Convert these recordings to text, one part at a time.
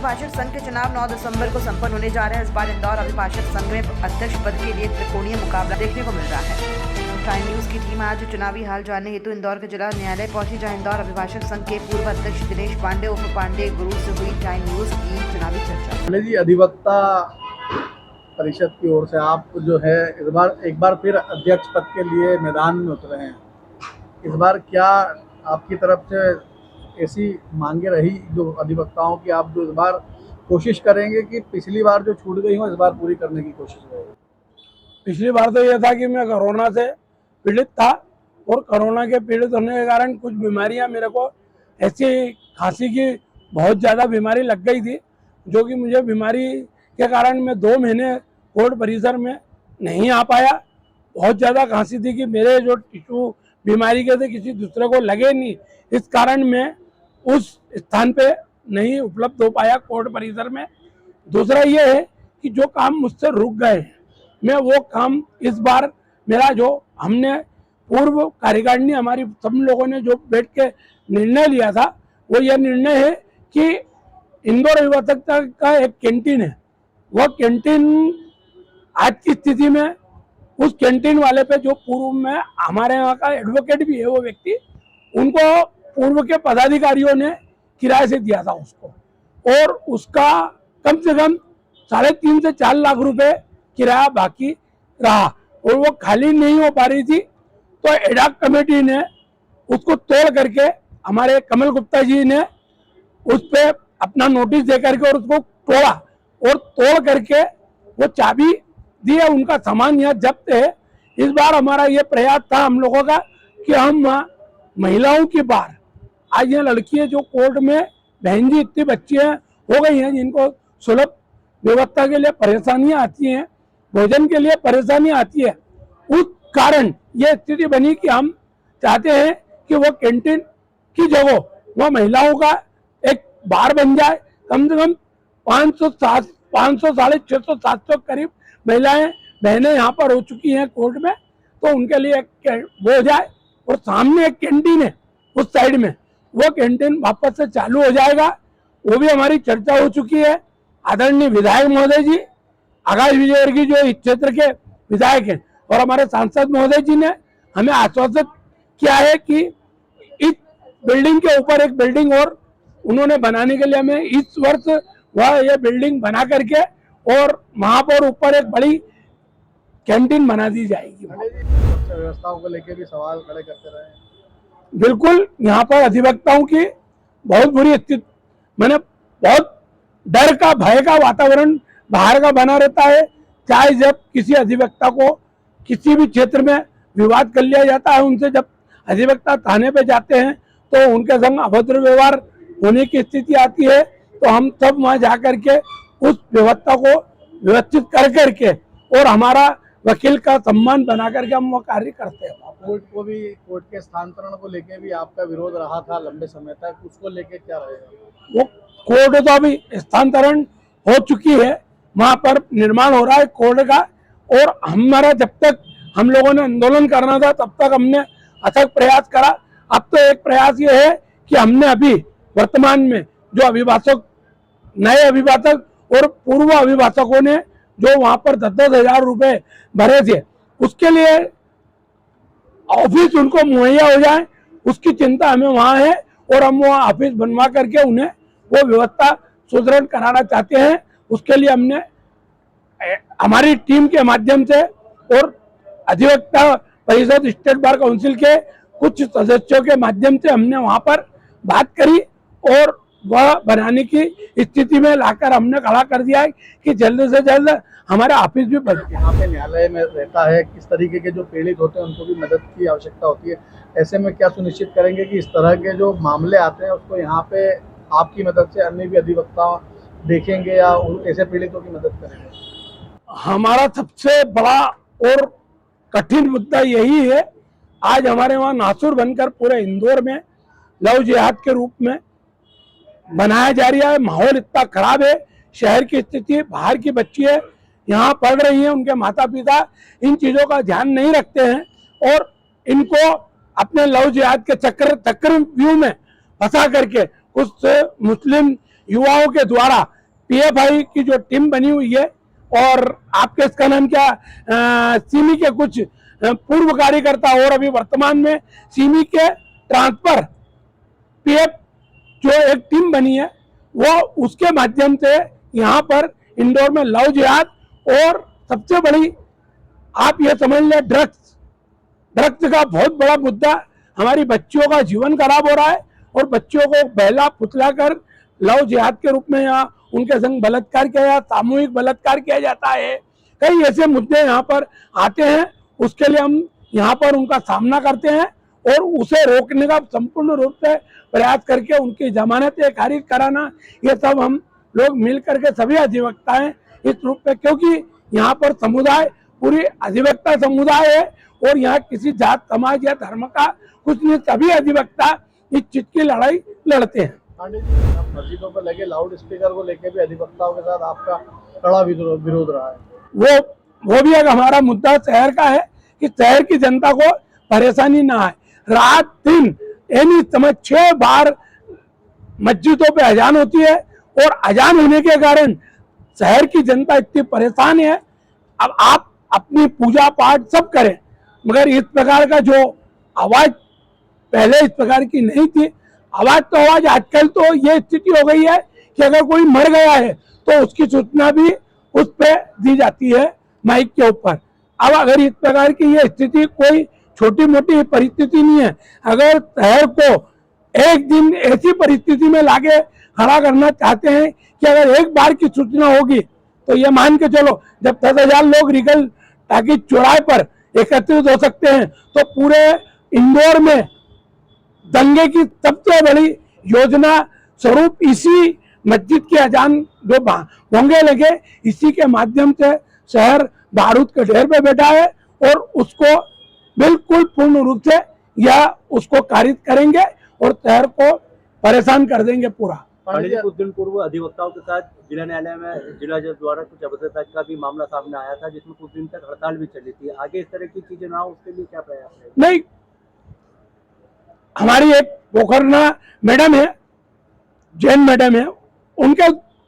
अभिभाषक संघ के चुनाव 9 दिसंबर को संपन्न होने जा रहे हैं। इस बार इंदौर अभिभाषक संघ में अध्यक्ष पद के लिए त्रिकोणीय मुकाबला देखने को मिल रहा है। टाइम न्यूज की टीम आज चुनावी हाल जानने हेतु इंदौर के जिला न्यायालय पहुंची, जहां इंदौर अभिभाषक संघ के पूर्व अध्यक्ष दिनेश पांडे उर्फ पांडे गुरु से हुई टाइम न्यूज की चुनावी चर्चा। जी, अधिवक्ता परिषद की ओर से आप जो है एक बार फिर अध्यक्ष पद के लिए मैदान में उतरे हैं। इस बार क्या आपकी तरफ से ऐसी मांगे रही जो अधिवक्ताओं की, आप जो इस बार कोशिश करेंगे कि पिछली बार जो छूट गई हो इस बार पूरी करने की कोशिश रहेगी? पिछली बार तो यह था कि मैं कोरोना से पीड़ित था और कोरोना के पीड़ित होने के कारण कुछ बीमारियां मेरे को ऐसी खांसी की बहुत ज़्यादा बीमारी लग गई थी, जो कि मुझे बीमारी के कारण मैं 2 महीने कोर्ट परिसर में नहीं आ पाया। बहुत ज़्यादा खांसी थी कि मेरे जो टिश्यू बीमारी के थे किसी दूसरे को लगे नहीं, इस कारण मैं उस स्थान पे नहीं उपलब्ध हो पाया कोर्ट परिसर में। दूसरा ये है कि जो काम मुझसे रुक गए मैं वो काम इस बार मेरा जो हमने पूर्व कार्यकारिणी हमारी सब लोगों ने जो बैठ के निर्णय लिया था, वो यह निर्णय है कि इंदौर अभिभाषकता का एक कैंटीन है, वह कैंटीन आज की स्थिति में उस कैंटीन वाले पे जो पूर्व में हमारे यहाँ का एडवोकेट भी है वो व्यक्ति, उनको पूर्व के पदाधिकारियों ने किराए से दिया था उसको, और उसका कम से कम 3.5 से 4 लाख रुपए किराया बाकी रहा और वो खाली नहीं हो पा रही थी। तो एडाक कमेटी ने उसको तोड़ करके, हमारे कमल गुप्ता जी ने उस पे अपना नोटिस दे करके और उसको तोड़ा और तोड़ करके वो चाबी दी है, उनका सामान यहाँ जब्त है। इस बार हमारा ये प्रयास था हम लोगों का कि हम महिलाओं की बार आज ये लड़कियां जो कोर्ट में, बहन जी इतनी बच्चियां हो गई हैं जिनको सुलभ व्यवस्था के लिए परेशानियां आती हैं, भोजन के लिए परेशानियां आती है, उस कारण ये स्थिति बनी कि हम चाहते हैं कि वो कैंटीन की जगह वह महिलाओं का एक बार बन जाए। कम से कम 500 साढ़े 600 700 करीब महिलाएं बहनें यहाँ पर हो चुकी हैं कोर्ट में, तो उनके लिए वो हो जाए। और सामने एक कैंटीन है उस साइड में, वो कैंटीन वापस से चालू हो जाएगा, वो भी हमारी चर्चा हो चुकी है। आदरणीय विधायक महोदय जी, आकाश विजयवर्गीय जो इस क्षेत्र के विधायक हैं, और हमारे सांसद महोदय जी ने हमें आश्वासित किया है कि इस बिल्डिंग के ऊपर एक बिल्डिंग और उन्होंने बनाने के लिए हमें इस वर्ष वह ये बिल्डिंग बना करके और वहां पर ऊपर एक बड़ी कैंटीन बना दी जाएगी। व्यवस्थाओं को लेकर भी सवाल खड़े करते रहे। बिल्कुल, यहाँ पर अधिवक्ताओं की बहुत बुरी स्थिति, मैंने बहुत डर का, भय का वातावरण बाहर का बना रहता है। चाहे जब किसी अधिवक्ता को किसी भी क्षेत्र में विवाद कर लिया जाता है, उनसे जब अधिवक्ता थाने पे जाते हैं तो उनके संग अभद्र व्यवहार होने की स्थिति आती है, तो हम सब वहाँ जा करके उस व्यवस्था को व्यवस्थित कर करके और हमारा वकील का सम्मान बना करके हम वो कार्य करते हैं। कोर्ट के स्थानांतरण को लेके भी आपका विरोध रहा था लंबे समय तक, उसको लेके क्या रहेगा? वो कोर्ट तो अभी स्थानांतरण हो चुकी है, वहां पर निर्माण हो रहा है कोर्ट का, और हमारा जब तक हम लोगों ने आंदोलन करना था तब तक हमने अथक प्रयास करा। अब तो एक प्रयास ये है कि हमने अभी वर्तमान में जो अभिभाषक, नए अभिभाषक और पूर्व अभिभाषकों ने जो वहां पर 10-10 हजार रुपए भरे थे, उसके लिए ऑफिस उनको मुहैया हो जाए, उसकी चिंता हमें वहां है, और हम वहाँ ऑफिस बनवा करके उन्हें वो व्यवस्था सुदृढ़ कराना चाहते हैं। उसके लिए हमने हमारी टीम के माध्यम से और अधिवक्ता परिषद, स्टेट बार काउंसिल के कुछ सदस्यों के माध्यम से हमने वहां पर बात करी और वह बनाने की स्थिति में लाकर हमने खड़ा कर दिया है कि जल्द से जल्द हमारा ऑफिस भी बन। यहाँ पे न्यायालय में रहता है, किस तरीके के जो पीड़ित होते हैं उनको भी मदद की आवश्यकता होती है। ऐसे में क्या सुनिश्चित करेंगे कि इस तरह के जो मामले आते हैं उसको यहाँ पे आपकी मदद से अन्य भी अधिवक्ता देखेंगे या ऐसे पीड़ितों की मदद करेंगे? हमारा सबसे बड़ा और कठिन मुद्दा यही है, आज हमारे वहाँ नासुर बनकर पूरे इंदौर में लव जिहाद के रूप में बनाया जा रहा है। माहौल इतना खराब है, शहर की स्थिति, बाहर की बच्चियां यहाँ पढ़ रही हैं, उनके माता पिता इन चीज़ों का ध्यान नहीं रखते हैं और इनको अपने लव जिहाद के चक्रव्यूह में फंसा करके कुछ मुस्लिम युवाओं के द्वारा पीएफआई की जो टीम बनी हुई है और आपके इसका नाम क्या, सिमी के कुछ पूर्व कार्यकर्ता और अभी वर्तमान में सिमी के ट्रांसफर पीएफ जो एक टीम बनी है वो उसके माध्यम से यहाँ पर इंदौर में लव जिहाद और सबसे बड़ी आप ये समझ लें ड्रग्स का बहुत बड़ा मुद्दा, हमारी बच्चियों का जीवन खराब हो रहा है और बच्चियों को बहला फुसला कर लव जिहाद के रूप में यहाँ उनके संग बलात्कार किया जाता, सामूहिक बलात्कार किया जाता है। कई ऐसे मुद्दे यहाँ पर आते हैं, उसके लिए हम यहाँ पर उनका सामना करते हैं और उसे रोकने का संपूर्ण रूप से प्रयास करके उनकी जमानतें खारिज कराना, ये सब हम लोग मिल करके सभी अधिवक्ताएं इस रूप में, क्योंकि यहाँ पर समुदाय पूरी अधिवक्ता समुदाय है और यहाँ किसी जात समाज या धर्म का कुछ नहीं, सभी अधिवक्ता इस चीज की लड़ाई लड़ते हैं। पांडे जी, मस्जिदों पर लगे लाउड स्पीकर को लेकर भी अधिवक्ताओं के साथ आपका कड़ा विरोध रहा है। वो भी एक हमारा मुद्दा शहर का है कि शहर की जनता को परेशानी ना आए। रात दिन एनी समय 6 बार मस्जिदों पे अजान होती है और अजान होने के कारण शहर की जनता इतनी परेशान है। अब आप अपनी पूजा पाठ सब करें, मगर इस प्रकार का जो आवाज पहले इस प्रकार की नहीं थी, आवाज तो आवाज, आजकल तो ये स्थिति हो गई है कि अगर कोई मर गया है तो उसकी सूचना भी उस पर दी जाती है माइक के ऊपर। अब अगर इस प्रकार की ये स्थिति कोई छोटी मोटी परिस्थिति नहीं है, अगर शहर को एक दिन ऐसी परिस्थिति में लाके खड़ा करना चाहते हैं कि अगर एक बार की सूचना होगी तो ये मान के चलो जब 10,000 लोग रिगल टाकी चौराहे पर एकत्रित हो सकते हैं तो पूरे इंदौर में दंगे की सबसे बड़ी योजना स्वरूप इसी मस्जिद के अजान जो होंगे लगे, इसी के माध्यम से शहर बारूद के ढेर पे बैठा है और उसको बिल्कुल पूर्ण रूप से या उसको कारित करेंगे और शहर को परेशान कर देंगे पूरा। पांडे जी, कुछ दिन पूर्व अधिवक्ताओं के साथ जिला न्यायालय में जिला जज द्वारा कुछ अभद्रता का भी मामला सामने आया था, जिसमें कुछ दिन तक हड़ताल भी चली थी। आगे इस तरह की चीजें ना हो उसके लिए क्या प्रयास है? नहीं, हमारी एक पोखरना मैडम है, जैन मैडम है, उनके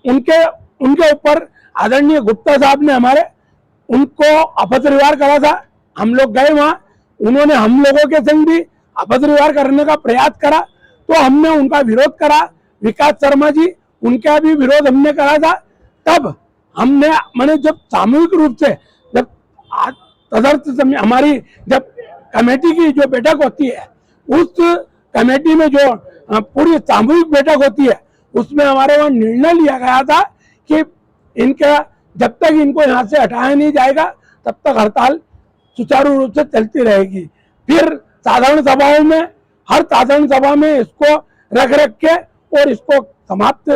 उनके उनके ऊपर आदरणीय गुप्ता साहब ने हमारे उनको अपत्र व्यवहार करा था। हम लोग गए वहां, उन्होंने हम लोगों के संग भी अपत्र व्यवहार करने का प्रयास करा तो हमने उनका विरोध करा। विकास शर्मा जी, उनका भी विरोध हमने करा था। तब हमने मैंने जब सामूहिक रूप से जब तदर्थ समय हमारी जब कमेटी की जो बैठक होती है, उस कमेटी में जो पूरी सामूहिक बैठक होती है उसमें हमारे वहां निर्णय लिया गया था कि इनका जब तक इनको यहाँ से हटाया नहीं जाएगा तब तक हड़ताल सुचारू रूप से चलती रहेगी। फिर साधारण सभाओं में, हर साधारण सभा में इसको रख के और इसको समाप्त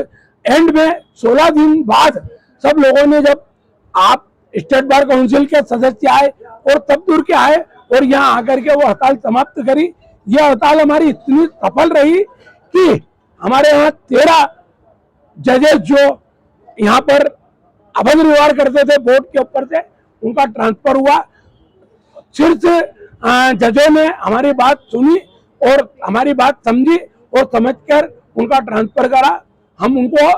एंड में 16 दिन बाद सब लोगों ने, जब आप स्टेट बार काउंसिल के सदस्य आए और तब दूर के आए और यहाँ आकर के वो हड़ताल समाप्त करी। यह हड़ताल हमारी इतनी सफल रही कि हमारे यहाँ 13 जजेस जो यहाँ पर अभद्र व्यवहार करते थे बोर्ड के ऊपर से, उनका ट्रांसफर हुआ। शीर्ष जजों ने हमारी बात सुनी और हमारी बात समझी और समझकर उनका ट्रांसफर करा। हम उनको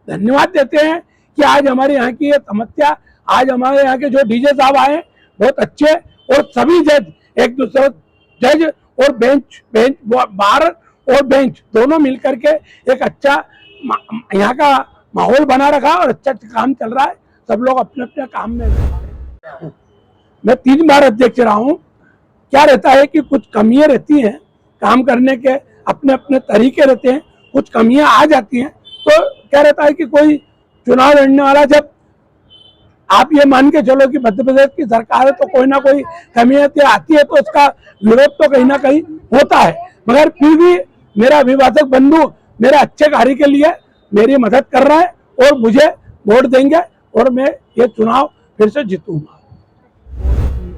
धन्यवाद देते हैं कि आज हमारे यहाँ की ये समस्या, आज हमारे यहाँ के जो डीजे साहब आए बहुत अच्छे, और सभी जज एक दूसरे जज और बेंच बार और बेंच दोनों मिलकर के एक अच्छा यहाँ का माहौल बना रखा और अच्छा काम चल रहा है। सब लोग अपने अपने काम में। मैं 3 बार अध्यक्ष रहा हूँ। क्या रहता है कि कुछ कमियां रहती हैं, काम करने के अपने अपने तरीके रहते हैं, कुछ कमियां आ जाती हैं तो क्या रहता है कि कोई चुनाव लड़ने वाला, जब आप ये मान के चलो कि मध्य प्रदेश की सरकार है तो कोई ना कोई कमियां आती है तो उसका विरोध तो कहीं ना कहीं होता है, मगर फिर भी मेरा अभिभाषक बंधु मेरे अच्छे कार्य के लिए मेरी मदद कर रहा है और मुझे वोट देंगे और मैं ये चुनाव फिर से जीतूंगा।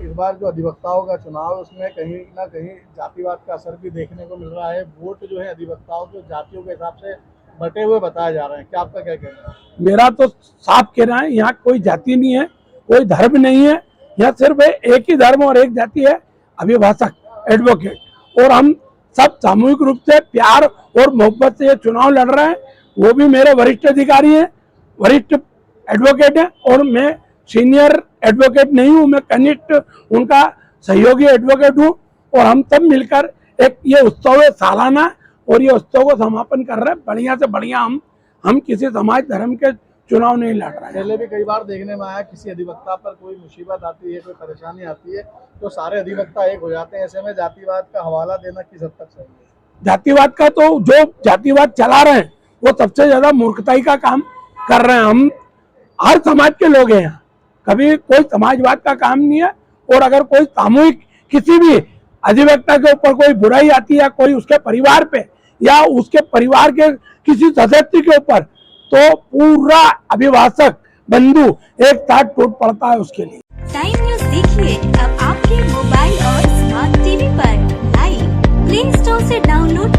इस बार जो अधिवक्ताओं का चुनाव, उसमें कहीं ना कहीं जातिवाद का असर भी देखने को मिल रहा है। वोट जो है अधिवक्ताओं के जातियों के हिसाब से बटे हुए बताए जा रहे हैं, क्या आपका क्या कहना है? मेरा तो साफ कहना है, यहाँ कोई जाति नहीं है, कोई धर्म नहीं है, यहाँ सिर्फ एक ही धर्म और एक जाति है, अभिभाषक, एडवोकेट। और हम सब सामूहिक रूप से प्यार और मोहब्बत से ये चुनाव लड़ रहे हैं। वो भी मेरे वरिष्ठ अधिकारी हैं वरिष्ठ एडवोकेट है और मैं सीनियर एडवोकेट नहीं हूँ, मैं कनिष्ठ उनका सहयोगी एडवोकेट हूँ। और हम सब मिलकर एक ये उत्सव है सालाना, और ये उत्सव को समापन कर रहे हैं बढ़िया से बढ़िया। हम किसी समाज धर्म के चुनाव नहीं लड़ रहे हैं। पहले भी कई बार देखने में आया, किसी अधिवक्ता पर कोई मुसीबत आती है, कोई परेशानी आती है, तो सारे अधिवक्ता एक हो जाते हैं। ऐसे में जातिवाद का हवाला देना किस हद तक सही है? जातिवाद का तो जो जातिवाद चला रहे हैं वो सबसे ज्यादा मूर्खताई का काम कर रहे हैं। हम हर समाज के लोग हैं यहाँ, कभी कोई समाजवाद का काम नहीं है। और अगर कोई सामूहिक किसी भी अधिवक्ता के ऊपर कोई बुराई आती है या कोई उसके परिवार पे या उसके परिवार के किसी सदस्य के ऊपर, तो पूरा अभिभाषक बंधु एक साथ टूट पड़ता है उसके लिए। टाइम न्यूज देखिए अब आपके मोबाइल और स्मार्ट टीवी पर लाइव प्ले स्टोर से डाउनलोड